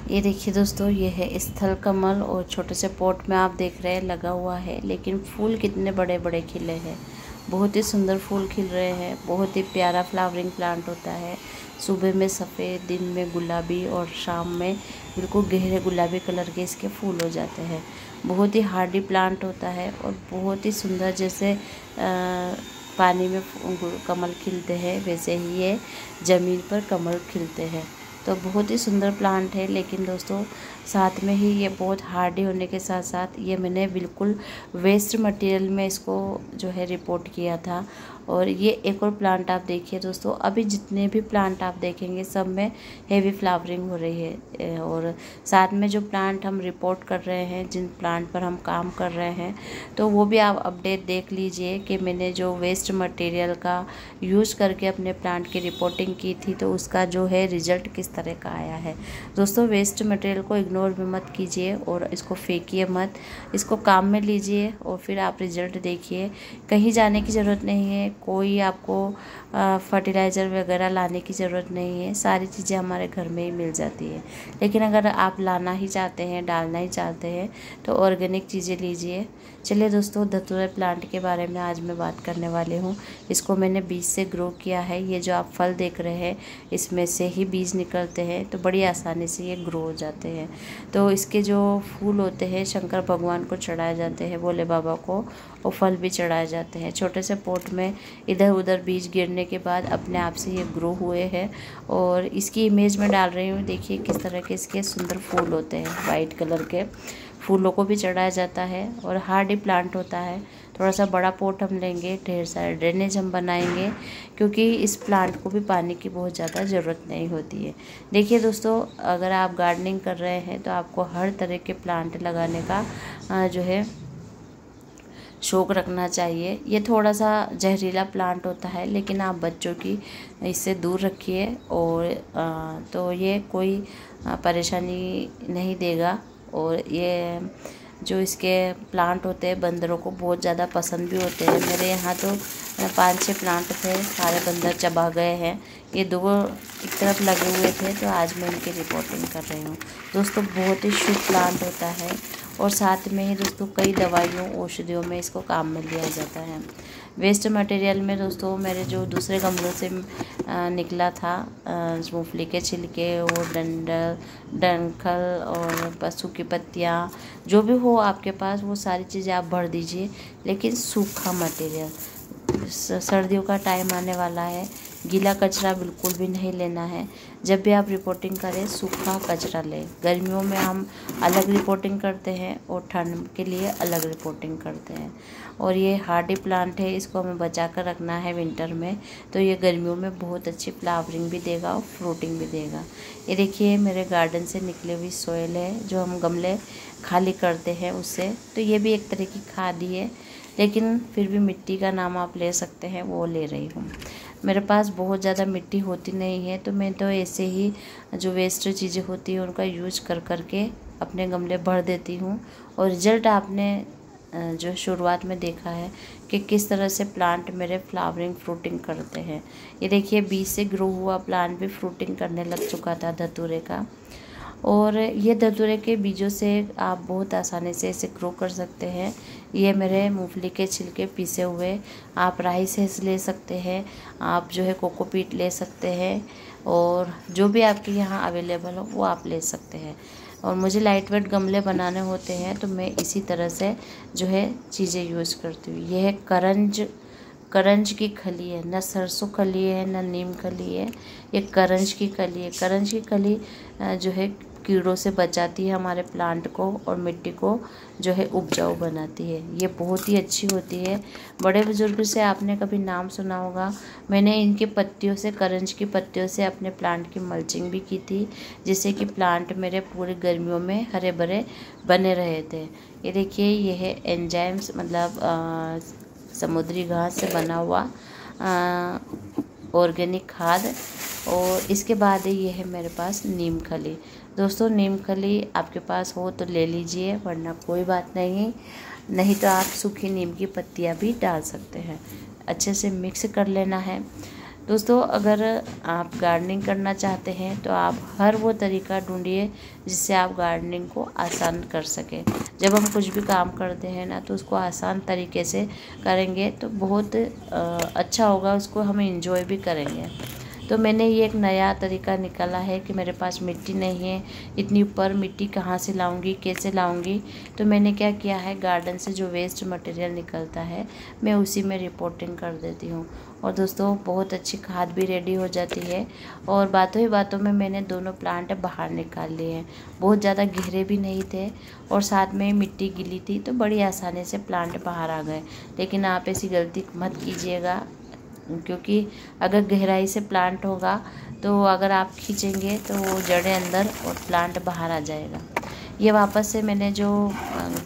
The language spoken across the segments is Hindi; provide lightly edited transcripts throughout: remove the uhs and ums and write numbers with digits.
ये देखिए दोस्तों, ये है स्थल कमल और छोटे से पॉट में आप देख रहे हैं लगा हुआ है, लेकिन फूल कितने बड़े बड़े खिले हैं। बहुत ही सुंदर फूल खिल रहे हैं। बहुत ही प्यारा फ्लावरिंग प्लांट होता है। सुबह में सफ़ेद, दिन में गुलाबी और शाम में बिल्कुल गहरे गुलाबी कलर के इसके फूल हो जाते हैं। बहुत ही हार्डी प्लांट होता है और बहुत ही सुंदर, जैसे पानी में कमल खिलते हैं वैसे ही ये ज़मीन पर कमल खिलते हैं। तो बहुत ही सुंदर प्लांट है। लेकिन दोस्तों साथ में ही ये बहुत हार्डी होने के साथ साथ ये मैंने बिल्कुल वेस्ट मटेरियल में इसको जो है रिपोर्ट किया था। और ये एक और प्लांट आप देखिए दोस्तों, अभी जितने भी प्लांट आप देखेंगे सब में हेवी फ्लावरिंग हो रही है। और साथ में जो प्लांट हम रिपोर्ट कर रहे हैं, जिन प्लांट पर हम काम कर रहे हैं, तो वो भी आप अपडेट देख लीजिए कि मैंने जो वेस्ट मटेरियल का यूज़ करके अपने प्लांट की रिपोर्टिंग की थी, तो उसका जो है रिज़ल्ट किस तरह का आया है। दोस्तों वेस्ट मटेरियल को इग्नोर भी मत कीजिए और इसको फेंकिए मत, इसको काम में लीजिए और फिर आप रिज़ल्ट देखिए। कहीं जाने की ज़रूरत नहीं है, कोई आपको फर्टिलाइज़र वगैरह लाने की ज़रूरत नहीं है। सारी चीज़ें हमारे घर में ही मिल जाती है। लेकिन अगर आप लाना ही चाहते हैं, डालना ही चाहते हैं, तो ऑर्गेनिक चीज़ें लीजिए। चलिए दोस्तों, धतूरे प्लांट के बारे में आज मैं बात करने वाली हूँ। इसको मैंने बीज से ग्रो किया है। ये जो आप फल देख रहे हैं, इसमें से ही बीज निकलते हैं, तो बड़ी आसानी से ये ग्रो हो जाते हैं। तो इसके जो फूल होते हैं शंकर भगवान को चढ़ाए जाते हैं, भोले बाबा को, और फल भी चढ़ाए जाते हैं। छोटे से पॉट में इधर उधर बीज गिरने के बाद अपने आप से ये ग्रो हुए हैं। और इसकी इमेज में डाल रही हूँ। देखिए किस तरह के इसके सुंदर फूल होते हैं। वाइट कलर के फूलों को भी चढ़ाया जाता है और हार्डी प्लांट होता है। थोड़ा सा बड़ा पॉट हम लेंगे, ढेर सारे ड्रेनेज हम बनाएंगे, क्योंकि इस प्लांट को भी पानी की बहुत ज़्यादा ज़रूरत नहीं होती है। देखिए दोस्तों, अगर आप गार्डनिंग कर रहे हैं तो आपको हर तरह के प्लांट लगाने का जो है शौक रखना चाहिए। ये थोड़ा सा जहरीला प्लांट होता है, लेकिन आप बच्चों की इससे दूर रखिए और तो ये कोई परेशानी नहीं देगा। और ये जो इसके प्लांट होते हैं बंदरों को बहुत ज़्यादा पसंद भी होते हैं। मेरे यहाँ तो 5-6 प्लांट थे, सारे बंदर चबा गए हैं। ये 2 एक तरफ लगे हुए थे, तो आज मैं इनकी रिपोर्टिंग कर रही हूँ। दोस्तों बहुत ही शुभ प्लांट होता है और साथ में ही दोस्तों कई दवाइयों औषधियों में इसको काम में लिया जाता है। वेस्ट मटेरियल में दोस्तों मेरे जो दूसरे गमलों से निकला था, मूंगफली के छिलके और डंठल और पशु की पत्तियाँ, जो भी हो आपके पास वो सारी चीज़ें आप भर दीजिए। लेकिन सूखा मटेरियल, सर्दियों का टाइम आने वाला है, गीला कचरा बिल्कुल भी नहीं लेना है। जब भी आप रिपोर्टिंग करें सूखा कचरा लें। गर्मियों में हम अलग रिपोर्टिंग करते हैं और ठंड के लिए अलग रिपोर्टिंग करते हैं। और ये हार्डी प्लांट है, इसको हमें बचा कर रखना है विंटर में, तो ये गर्मियों में बहुत अच्छी फ्लावरिंग भी देगा और फ्रूटिंग भी देगा। ये देखिए मेरे गार्डन से निकली हुई सोयल है, जो हम गमले खाली करते हैं उससे, तो ये भी एक तरह की खाद ही है, लेकिन फिर भी मिट्टी का नाम आप ले सकते हैं, वो ले रही हूँ। मेरे पास बहुत ज़्यादा मिट्टी होती नहीं है, तो मैं तो ऐसे ही जो वेस्ट चीज़ें होती हैं उनका यूज कर के अपने गमले भर देती हूँ। और रिजल्ट आपने जो शुरुआत में देखा है कि किस तरह से प्लांट मेरे फ्लावरिंग फ्रूटिंग करते हैं। ये देखिए बीज से ग्रो हुआ प्लांट भी फ्रूटिंग करने लग चुका था धतूरे का। और ये धतूरे के बीजों से आप बहुत आसानी से इसे ग्रो कर सकते हैं। ये मेरे मूंगफली के छिलके पीसे हुए, आप राई से ले सकते हैं, आप जो है कोकोपीट ले सकते हैं, और जो भी आपके यहाँ अवेलेबल हो वो आप ले सकते हैं। और मुझे लाइट वेट गमले बनाने होते हैं, तो मैं इसी तरह से जो है चीज़ें यूज़ करती हूँ। यह है करंज की खली है, न सरसों खली है न नीम खली है, ये करंज की खली है। करंज की खली जो है कीड़ों से बचाती है हमारे प्लांट को और मिट्टी को जो है उपजाऊ बनाती है। ये बहुत ही अच्छी होती है। बड़े बुजुर्ग से आपने कभी नाम सुना होगा। मैंने इनके पत्तियों से, करंज की पत्तियों से अपने प्लांट की मल्चिंग भी की थी, जिससे कि प्लांट मेरे पूरी गर्मियों में हरे भरे बने रहे थे। ये देखिए ये है एंजाइम्स, मतलब समुद्री घास से बना हुआ ऑर्गेनिक खाद। और इसके बाद ये है मेरे पास नीम खली। दोस्तों नीम खली आपके पास हो तो ले लीजिए, वरना कोई बात नहीं तो आप सूखी नीम की पत्तियां भी डाल सकते हैं। अच्छे से मिक्स कर लेना है। दोस्तों अगर आप गार्डनिंग करना चाहते हैं तो आप हर वो तरीका ढूंढिए जिससे आप गार्डनिंग को आसान कर सकें। जब हम कुछ भी काम करते हैं ना तो उसको आसान तरीके से करेंगे तो बहुत अच्छा होगा, उसको हम एंजॉय भी करेंगे। तो मैंने ये एक नया तरीका निकाला है कि मेरे पास मिट्टी नहीं है, इतनी ऊपर मिट्टी कहाँ से लाऊंगी, कैसे लाऊंगी। तो मैंने क्या किया है, गार्डन से जो वेस्ट मटेरियल निकलता है मैं उसी में रिपोर्टिंग कर देती हूँ। और दोस्तों बहुत अच्छी खाद भी रेडी हो जाती है। और बातों ही बातों में मैंने दोनों प्लांट बाहर निकाल लिए हैं। बहुत ज़्यादा गहरे भी नहीं थे और साथ में मिट्टी गीली थी, तो बड़ी आसानी से प्लांट बाहर आ गए। लेकिन आप ऐसी गलती मत कीजिएगा, क्योंकि अगर गहराई से प्लांट होगा तो अगर आप खींचेंगे तो वो जड़ें अंदर और प्लांट बाहर आ जाएगा। ये वापस से मैंने जो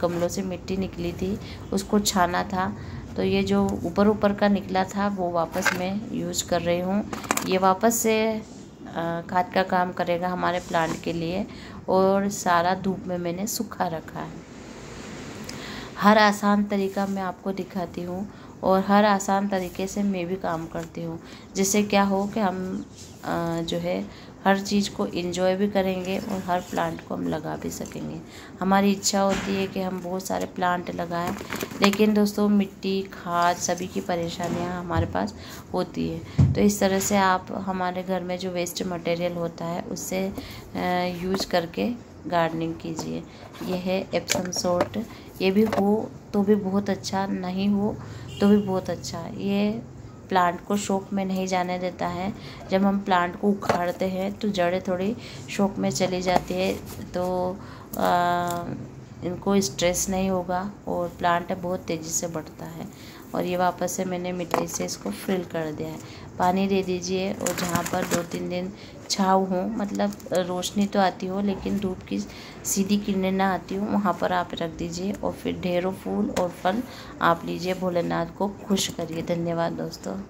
गमलों से मिट्टी निकली थी उसको छाना था, तो ये जो ऊपर ऊपर का निकला था वो वापस मैं यूज़ कर रही हूँ। ये वापस से खाद का काम करेगा हमारे प्लांट के लिए। और सारा धूप में मैंने सुखा रखा है। हर आसान तरीका मैं आपको दिखाती हूँ और हर आसान तरीके से मैं भी काम करती हूँ, जिससे क्या हो कि हम जो है हर चीज़ को एंजॉय भी करेंगे और हर प्लांट को हम लगा भी सकेंगे। हमारी इच्छा होती है कि हम बहुत सारे प्लांट लगाएं, लेकिन दोस्तों मिट्टी, खाद, सभी की परेशानियां हमारे पास होती है। तो इस तरह से आप हमारे घर में जो वेस्ट मटेरियल होता है उससे यूज करके गार्डनिंग कीजिए। ये है एप्सम सॉल्ट। ये भी हो तो भी बहुत अच्छा, नहीं हो तो भी बहुत अच्छा। ये प्लांट को शौक में नहीं जाने देता है। जब हम प्लांट को उखाड़ते हैं तो जड़ें थोड़ी शौक में चली जाती है, तो इनको स्ट्रेस नहीं होगा और प्लांट बहुत तेज़ी से बढ़ता है। और ये वापस से मैंने मिट्टी से इसको फिल कर दिया है। पानी दे दीजिए और जहाँ पर 2-3 दिन छाँव हो, मतलब रोशनी तो आती हो लेकिन धूप की सीधी किरणें ना आती हो, वहाँ पर आप रख दीजिए और फिर ढेरों फूल और फल आप लीजिए। भोलेनाथ को खुश करिए। धन्यवाद दोस्तों।